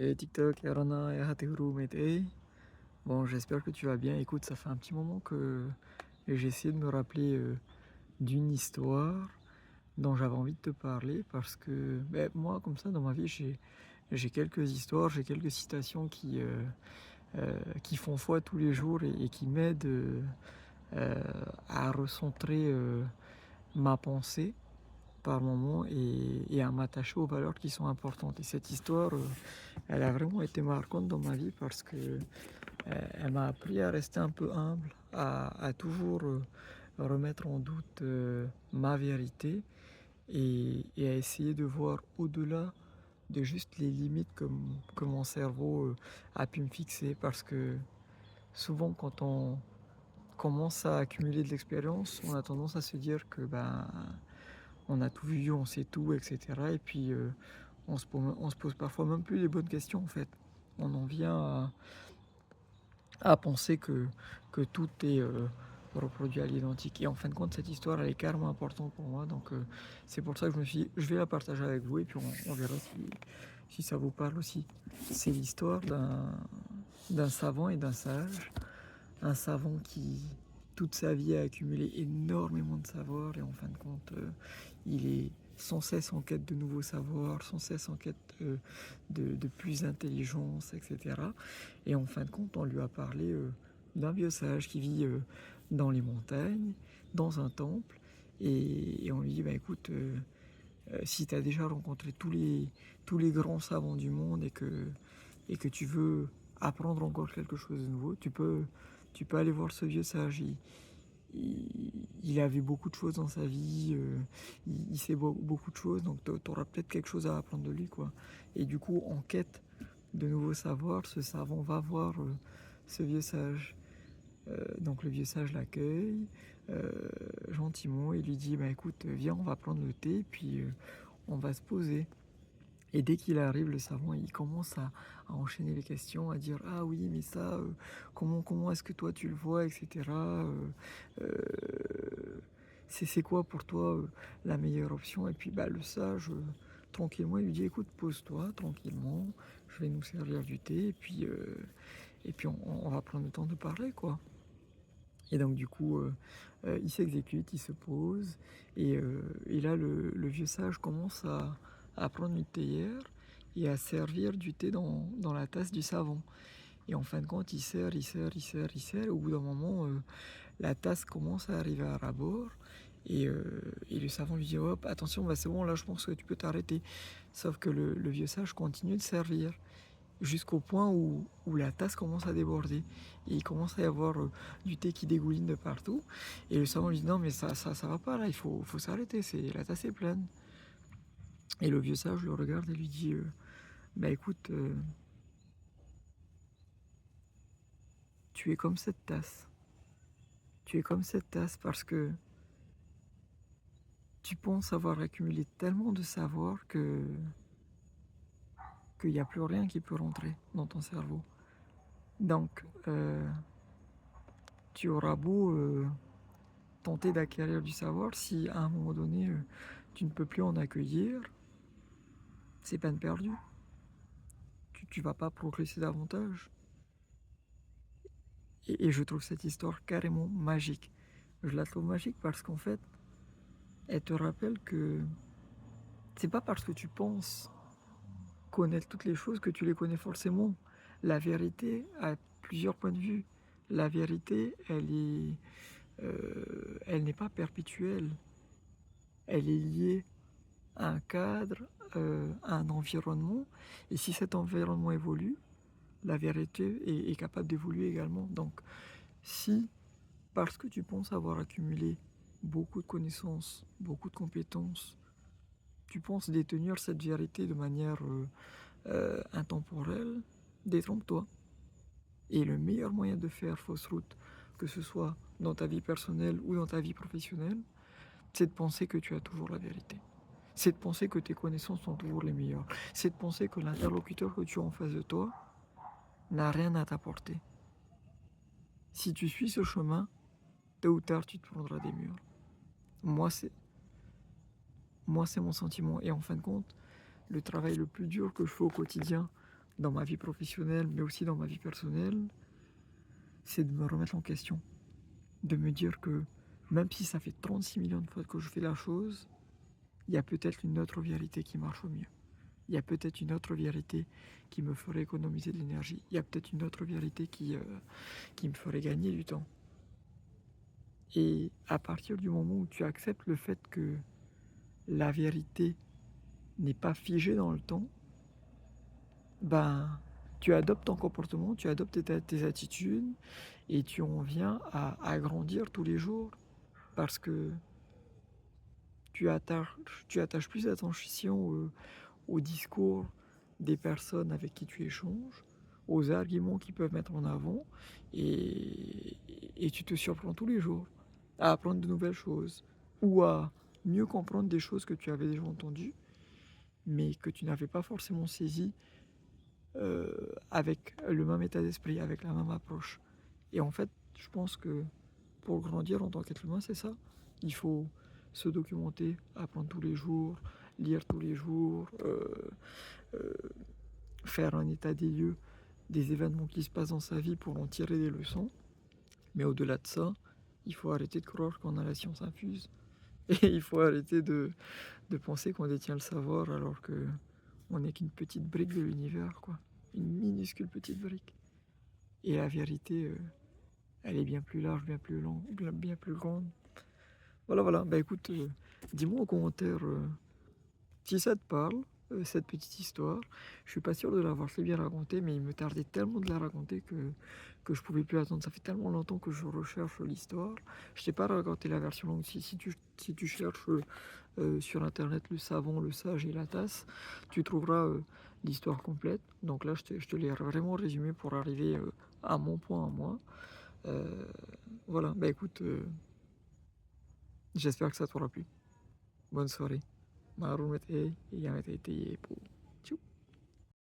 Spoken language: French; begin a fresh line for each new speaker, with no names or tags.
Et TikTok, et Rana, et Hatehuru, Mete. Bon, j'espère que tu vas bien. Écoute, ça fait un petit moment que j'ai essayé de me rappeler d'une histoire dont j'avais envie de te parler parce que moi, comme ça, dans ma vie, j'ai quelques histoires, j'ai quelques citations qui font foi tous les jours et qui m'aident à recentrer ma pensée par moment et à m'attacher aux valeurs qui sont importantes. Et cette histoire, elle a vraiment été marquante dans ma vie parce que elle m'a appris à rester un peu humble, à toujours remettre en doute ma vérité et à essayer de voir au-delà de juste les limites que mon cerveau a pu me fixer. Parce que souvent, quand on commence à accumuler de l'expérience, on a tendance à se dire que on a tout vu, on sait tout, etc. Et puis on se pose parfois même plus les bonnes questions en fait. On en vient à penser que tout est reproduit à l'identique. Et en fin de compte, cette histoire, elle est carrément importante pour moi. Donc c'est pour ça que je me suis dit, je vais la partager avec vous et puis on verra si ça vous parle aussi. C'est l'histoire d'un savant et d'un sage. Un savant qui, toute sa vie, a accumulé énormément de savoir et en fin de compte, il est sans cesse en quête de nouveaux savoirs, sans cesse en quête de plus d'intelligence, etc. Et en fin de compte, on lui a parlé d'un vieux sage qui vit dans les montagnes, dans un temple, et on lui dit, bah écoute, si tu as déjà rencontré tous les grands savants du monde et que tu veux apprendre encore quelque chose de nouveau, tu peux aller voir ce vieux sage. Il a vu beaucoup de choses dans sa vie, il sait beaucoup de choses, donc tu auras peut-être quelque chose à apprendre de lui, quoi. Et du coup, en quête de nouveaux savoirs, ce savant va voir ce vieux sage. Donc le vieux sage l'accueille gentiment et lui dit bah écoute, viens, on va prendre le thé, puis on va se poser. Et dès qu'il arrive, le savant, il commence à enchaîner les questions, à dire ah oui, mais ça, comment est-ce que toi tu le vois, etc. C'est quoi pour toi la meilleure option? Et puis le sage, tranquillement, il lui dit écoute, pose-toi tranquillement, je vais nous servir du thé, et puis on va prendre le temps de parler, quoi. Et donc du coup, il s'exécute, il se pose, et là le vieux sage commence à prendre une théière et à servir du thé dans la tasse du savant. Et en fin de compte, il sert, il sert, il sert, il sert. Au bout d'un moment, la tasse commence à arriver à ras-bord. Et le savant lui dit hop, attention, c'est bon, là je pense que tu peux t'arrêter. Sauf que le vieux sage continue de servir jusqu'au point où la tasse commence à déborder. Et il commence à y avoir du thé qui dégouline de partout. Et le savant lui dit non, mais ça va pas là, faut s'arrêter, la tasse est pleine. Et le vieux sage le regarde et lui dit bah écoute, tu es comme cette tasse. Tu es comme cette tasse parce que tu penses avoir accumulé tellement de savoir qu'il n'y a plus rien qui peut rentrer dans ton cerveau. Donc, tu auras beau tenter d'acquérir du savoir, si à un moment donné tu ne peux plus en accueillir, c'est peine perdue. Tu vas pas progresser davantage. Et je trouve cette histoire carrément magique. Je la trouve magique parce qu'en fait, elle te rappelle que c'est pas parce que tu penses connaître toutes les choses que tu les connais forcément. La vérité a plusieurs points de vue. La vérité, elle n'est pas perpétuelle. Elle est liée à un cadre, à un environnement. Et si cet environnement évolue, la vérité est capable d'évoluer également. Donc, si, parce que tu penses avoir accumulé beaucoup de connaissances, beaucoup de compétences, tu penses détenir cette vérité de manière intemporelle, détrompe-toi. Et le meilleur moyen de faire fausse route, que ce soit dans ta vie personnelle ou dans ta vie professionnelle, c'est de penser que tu as toujours la vérité. C'est de penser que tes connaissances sont toujours les meilleures. C'est de penser que l'interlocuteur que tu as en face de toi n'a rien à t'apporter. Si tu suis ce chemin, tôt ou tard, tu te prendras des murs. Moi, c'est mon sentiment. Et en fin de compte, le travail le plus dur que je fais au quotidien dans ma vie professionnelle, mais aussi dans ma vie personnelle, c'est de me remettre en question. De me dire que même si ça fait 36 millions de fois que je fais la chose, il y a peut-être une autre vérité qui marche au mieux. Il y a peut-être une autre vérité qui me ferait économiser de l'énergie. Il y a peut-être une autre vérité qui me ferait gagner du temps. Et à partir du moment où tu acceptes le fait que la vérité n'est pas figée dans le temps, ben, tu adoptes ton comportement, tu adoptes tes attitudes et tu en viens à grandir tous les jours parce que tu attaches plus d'attention au discours des personnes avec qui tu échanges, aux arguments qu'ils peuvent mettre en avant et tu te surprends tous les jours à apprendre de nouvelles choses ou à mieux comprendre des choses que tu avais déjà entendues mais que tu n'avais pas forcément saisies avec le même état d'esprit, avec la même approche. Et en fait, je pense que pour grandir en tant qu'être humain, c'est ça. Il faut se documenter, apprendre tous les jours, lire tous les jours, euh, faire un état des lieux des événements qui se passent dans sa vie pour en tirer des leçons. Mais au-delà de ça, il faut arrêter de croire qu'on a la science infuse. Et il faut arrêter de penser qu'on détient le savoir alors que on n'est qu'une petite brique de l'univers, quoi. Une minuscule petite brique. Et la vérité, elle est bien plus large, bien plus longue, bien plus grande. Voilà, voilà. Bah écoute, dis-moi en commentaire si ça te parle, cette petite histoire. Je suis pas sûr de l'avoir très bien racontée, mais il me tardait tellement de la raconter que je pouvais plus attendre. Ça fait tellement longtemps que je recherche l'histoire. Je t'ai pas raconté la version longue. Si tu cherches sur internet le savon, le sage et la tasse, tu trouveras l'histoire complète. Donc là, je te l'ai vraiment résumé pour arriver à mon point à moi. Euh, voilà, bah écoute, j'espère que ça t'aura plu. Bonne soirée. Marumete, yamete,